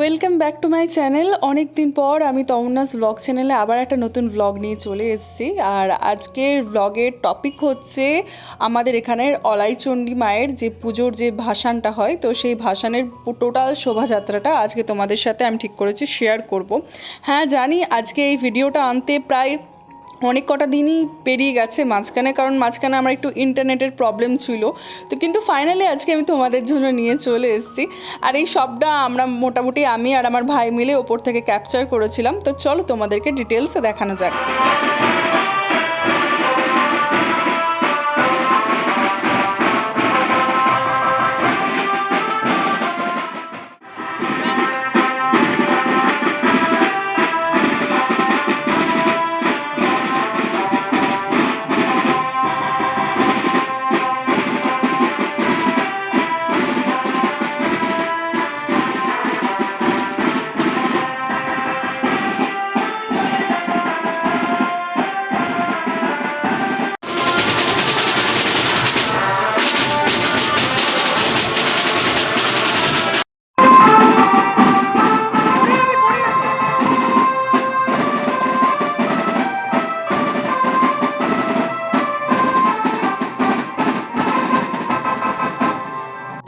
Welcome back to my channel. অনেক দিন পর আমি তমন্নাস ব্লগ চ্যানেলে আবার একটা নতুন ব্লগ নিয়ে চলে এসেছি। আর আজকের ব্লগের টপিক হচ্ছে আমাদের এখানের অলাইচণ্ডী মায়ের যে পুজোর যে ভাসানটা হয়, তো সেই ভাসানের টোটাল শোভাযাত্রাটা আজকে তোমাদের সাথে আমি ঠিক করেছি শেয়ার করব। হ্যাঁ জানি আজকে এই ভিডিওটা আনতে প্রায় অনেক কটা দিনই পেরিয়ে গেছে মাঝখানে, কারণ মাঝখানে আমার একটু ইন্টারনেটের প্রবলেম ছিল। তো কিন্তু ফাইনালি আজকে আমি তোমাদের জন্য নিয়ে চলে এসেছি। আর এই সবটা আমরা মোটামুটি আমি আর আমার ভাই মিলে ওপর থেকে ক্যাপচার করেছিলাম। তো চলো তোমাদেরকে ডিটেলসে দেখানো যাক।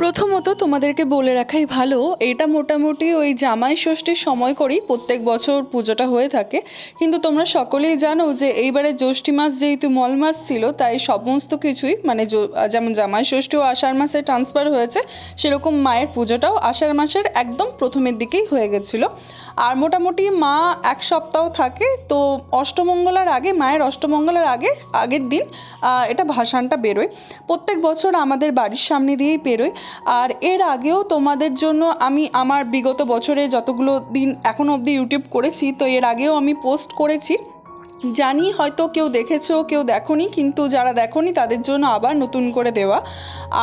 প্রথমত তোমাদেরকে বলে রাখাই ভালো, এটা মোটামুটি ওই জামাই ষষ্ঠীর সময় করেই প্রত্যেক বছর পুজোটা হয়ে থাকে। কিন্তু তোমরা সকলেই জানো যে এইবারে জ্যৈষ্ঠী মাস যেহেতু মল মাস ছিল, তাই সমস্ত কিছুই মানে যেমন জামাই ষষ্ঠীও আষাঢ় মাসে ট্রান্সফার হয়েছে, সেরকম মায়ের পুজোটাও আষাঢ় মাসের একদম প্রথমের দিকেই হয়ে গেছিলো। আর মোটামুটি মা এক সপ্তাহ থাকে, তো অষ্টমঙ্গলার আগে, মায়ের অষ্টমঙ্গলার আগের দিন এটা ভাসানটা বেরোয়। প্রত্যেক বছর আমাদের বাড়ির সামনে দিয়েই বেরোয়। আর এর আগেও তোমাদের জন্য আমি আমার বিগত বছরে যতগুলো দিন এখনও অবধি ইউটিউব করেছি, তো এর আগেও আমি পোস্ট করেছি। জানি হয়তো কেউ দেখেছো কেউ দেখোনি, কিন্তু যারা দেখোনি তাদের জন্য আবার নতুন করে দেওয়া।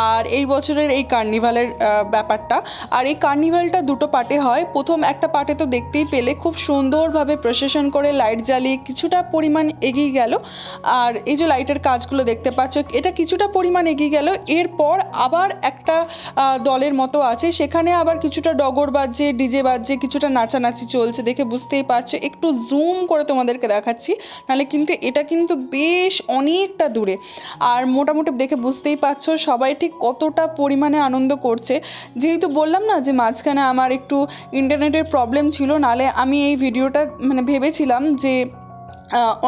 আর এই বছরের এই কার্নিভালের ব্যাপারটা, আর এই কার্নিভালটা দুটো পার্টে হয়। প্রথম একটা পার্টে তো দেখতেই পেলে খুব সুন্দরভাবে প্রসেশন করে লাইট জ্বালিয়ে কিছুটা পরিমাণ এগিয়ে গেল। আর এই যে লাইটের কাজগুলো দেখতে পাচ্ছ, এটা কিছুটা পরিমাণ এগিয়ে গেল। এরপর আবার একটা দলের মতো আছে, সেখানে আবার কিছুটা ডগর বাজছে, ডিজে বাজছে, কিছুটা নাচানাচি চলছে, দেখে বুঝতেই পারছো। একটু জুম করে তোমাদেরকে দেখাচ্ছি, নাহলে কিন্তু এটা কিন্তু বেশ অনেকটা দূরে। আর মোটামুটি দেখে বুঝতেই পারছো সবাই ঠিক কতটা পরিমাণে আনন্দ করছে। যেহেতু বললাম না যে মাঝখানে আমার একটু ইন্টারনেটের প্রবলেম ছিল, নাহলে আমি এই ভিডিওটা মানে ভেবেছিলাম যে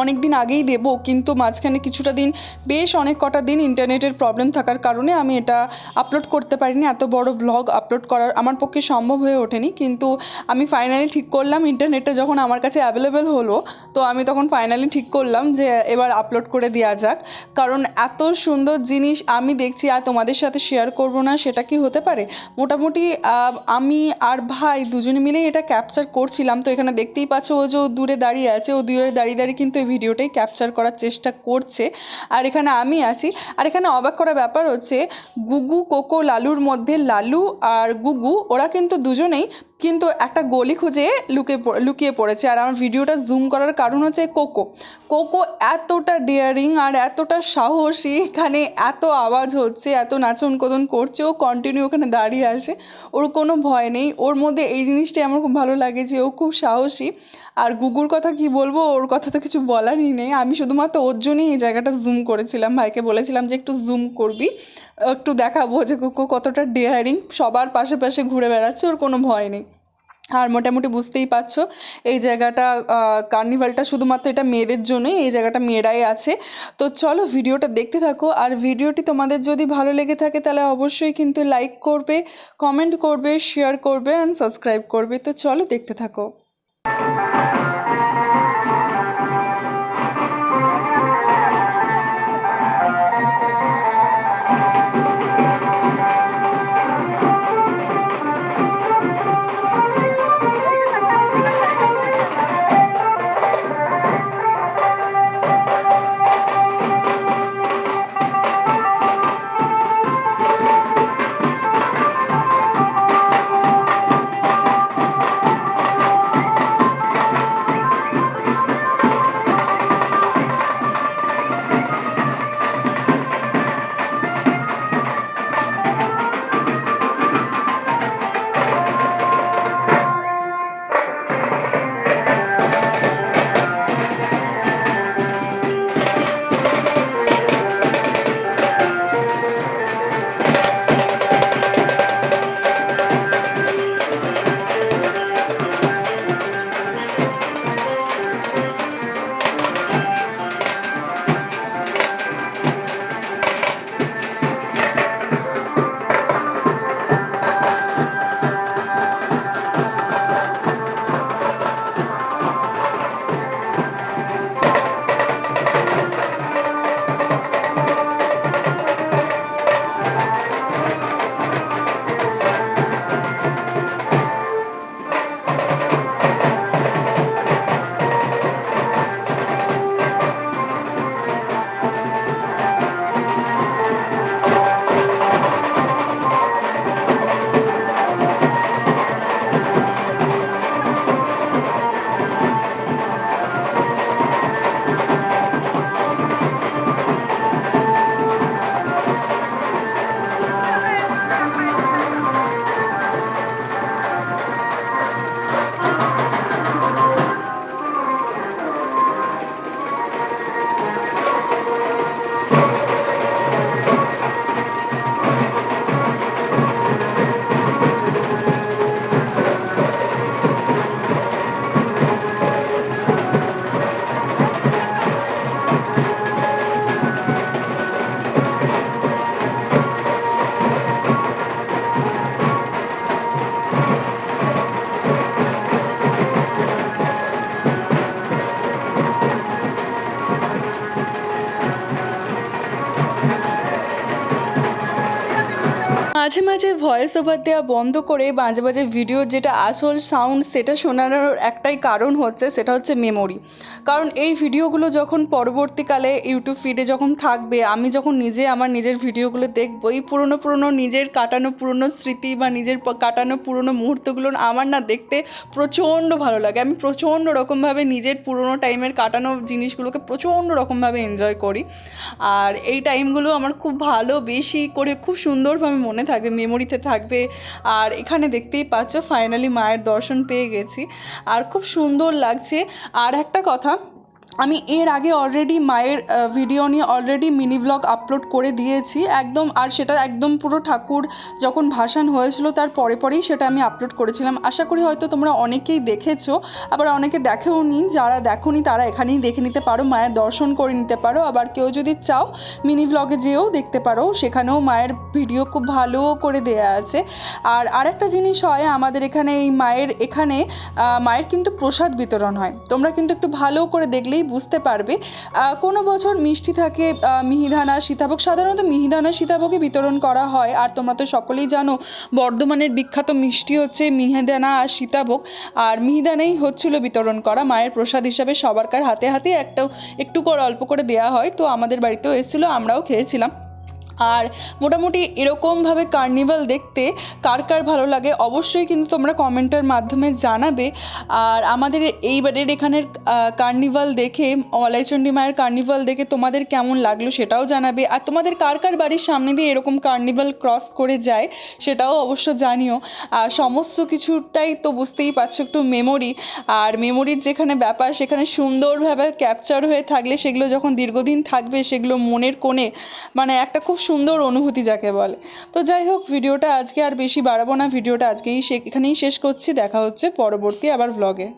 অনেক দিন আগেই দেবো, কিন্তু মাঝখানে কিছুটা দিন বেশ অনেক কটা দিন ইন্টারনেটের প্রবলেম থাকার কারণে আমি এটা আপলোড করতে পারিনি। এত বড় ব্লগ আপলোড করার আমার পক্ষে সম্ভব হয়ে ওঠেনি। কিন্তু আমি ফাইনালি ঠিক করলাম, ইন্টারনেটটা যখন আমার কাছে অ্যাভেলেবেল হলো, তো আমি তখন ফাইনালি ঠিক করলাম যে এবার আপলোড করে দেওয়া যাক। কারণ এত সুন্দর জিনিস আমি দেখছি আর তোমাদের সাথে শেয়ার করব না, সেটা কি হতে পারে? মোটামুটি আমি আর ভাই দুজনে মিলেই এটা ক্যাপচার করছিলাম। তো এখানে দেখতেই পাচ্ছ ও যে দূরে দাঁড়িয়ে আছে, ও দূরে দাঁড়িয়ে কিন্তু এই ভিডিওটাই ক্যাপচার করার চেষ্টা করছে। আর এখানে আমি আছি। আর এখানে অবাক করা ব্যাপার হচ্ছে, গুগু কোকো লালুর মধ্যে লালু আর গুগু ওরা কিন্তু দুজনেই কিন্তু একটা গলি খুঁজে লুকিয়ে পড়েছে। আর আমার ভিডিওটা জুম করার কারণ হচ্ছে কোকো এতটা ডেয়ারিং আর এতটা সাহসী, এখানে এত আওয়াজ হচ্ছে, এত নাচন কোদন করছে, ও কন্টিনিউ ওখানে দাঁড়িয়ে আছে, ওর কোনো ভয় নেই। ওর মধ্যে এই জিনিসটাই আমার খুব ভালো লাগে যে ও খুব সাহসী। আর গুগুর কথা কি বলবো, ওর কথা তো কিছু বলারই নেই। আমি শুধুমাত্র ওর জন্যই এই জায়গাটা জুম করেছিলাম, ভাইকে বলেছিলাম যে একটু জুম করবি, একটু দেখাবো যে কুকু কতটা ডেয়ারিং, সবার পাশে পাশে ঘুরে বেড়াচ্ছে, ওর কোনো ভয় নেই। আর মোটামুটি বুঝতেই পারছো এই জায়গাটা কার্নিভালটা শুধুমাত্র এটা মেয়েদের জন্যই, এই জায়গাটা মেয়েরাই আছে। তো চলো ভিডিওটা দেখতে থাকো। আর ভিডিওটি তোমাদের যদি ভালো লেগে থাকে তাহলে অবশ্যই কিন্তু লাইক করবে, কমেন্ট করবে, শেয়ার করবে অ্যান্ড সাবস্ক্রাইব করবে। তো চলো দেখতে থাকো। মাঝে মাঝে ভয়েস ওভার দেওয়া বন্ধ করে মাঝে মাঝে ভিডিওর যেটা আসল সাউন্ড সেটা শোনানোর একটাই কারণ হচ্ছে, সেটা হচ্ছে মেমোরি। কারণ এই ভিডিওগুলো যখন পরবর্তীকালে ইউটিউব ফিডে যখন থাকবে, আমি যখন নিজে আমার নিজের ভিডিওগুলো দেখবো, এই পুরনো নিজের কাটানো পুরনো স্মৃতি বা নিজের কাটানো পুরনো মুহূর্তগুলো আমার না দেখতে প্রচণ্ড ভালো লাগে। আমি প্রচণ্ড রকমভাবে নিজের পুরনো টাইমের কাটানো জিনিসগুলোকে প্রচণ্ড রকমভাবে এনজয় করি। আর এই টাইমগুলো আমার খুব ভালো বেশি করে খুব সুন্দরভাবে মনে থাকবে, মেমোরিতে থাকবে। আর এখানে দেখতেই পাচ্ছ ফাইনালি মায়ের দর্শন পেয়ে গেছি, আর খুব সুন্দর লাগছে। আর একটা কথা, আমি এর আগে অলরেডি মায়ের ভিডিও নিয়ে অলরেডি মিনি ব্লগ আপলোড করে দিয়েছি একদম, আর সেটা একদম পুরো ঠাকুর যখন ভাসান হয়েছিল তার পরেই সেটা আমি আপলোড করেছিলাম। আশা করি হয়তো তোমরা অনেকেই দেখেছো, আবার অনেকে দেখেও নি। যারা দেখোনি তারা এখানেই দেখে নিতে পারো, মায়ের দর্শন করে নিতে পারো। আবার কেউ যদি চাও মিনি ব্লগে যেও দেখতে পারো, সেখানেও মায়ের ভিডিও খুব ভালো করে দেয়া আছে। আর আরেকটা জিনিস হয় আমাদের এখানে, এই মায়ের কিন্তু প্রসাদ বিতরণ হয়, তোমরা কিন্তু একটু ভালো করে দেখলেই বুঝতে পারবে। কোনো বছর মিষ্টি থাকে, মিহিদানা, সীতাভোগ, সাধারণত মিহিদানা সীতাভোগই বিতরণ করা হয়। আর তোমরা তো সকলেই জানো বর্ধমানের বিখ্যাত মিষ্টি হচ্ছে মিহিদানা আর সীতাভোগ, আর মিহিদানাই হচ্ছিল বিতরণ করা মায়ের প্রসাদ হিসাবে। সবারকার হাতে হাতে একটু করে অল্প করে দেওয়া হয়, তো আমাদের বাড়িতেও এসেছিলো, আমরাও খেয়েছিলাম। আর মোটামুটি এরকমভাবে কার্নিভাল দেখতে কার কার ভালো লাগে অবশ্যই কিন্তু তোমরা কমেন্টের মাধ্যমে জানাবে। আর আমাদের এইবারের এখানের কার্নিভাল দেখে, মলাইচণ্ডী মায়ের কার্নিভাল দেখে তোমাদের কেমন লাগলো সেটাও জানাবে। আর তোমাদের কার কার বাড়ির সামনে দিয়ে এরকম কার্নিভাল ক্রস করে যায় সেটাও অবশ্য জানিও। আর সমস্ত কিছুটাই তো বুঝতেই পারছো একটু মেমোরি, আর মেমোরির যেখানে ব্যাপার সেখানে সুন্দরভাবে ক্যাপচার হয়ে থাকলে সেগুলো যখন দীর্ঘদিন থাকবে সেগুলো মনের কোণে মানে একটা খুব সুন্দর অনুভূতি যাকে বলে। তো যাই হোক, ভিডিওটা আজকে আর বেশি বাড়াবো না, ভিডিওটা আজকেই এখানেই শেষ করছি। দেখা হচ্ছে পরবর্তী আবার ভ্লগে।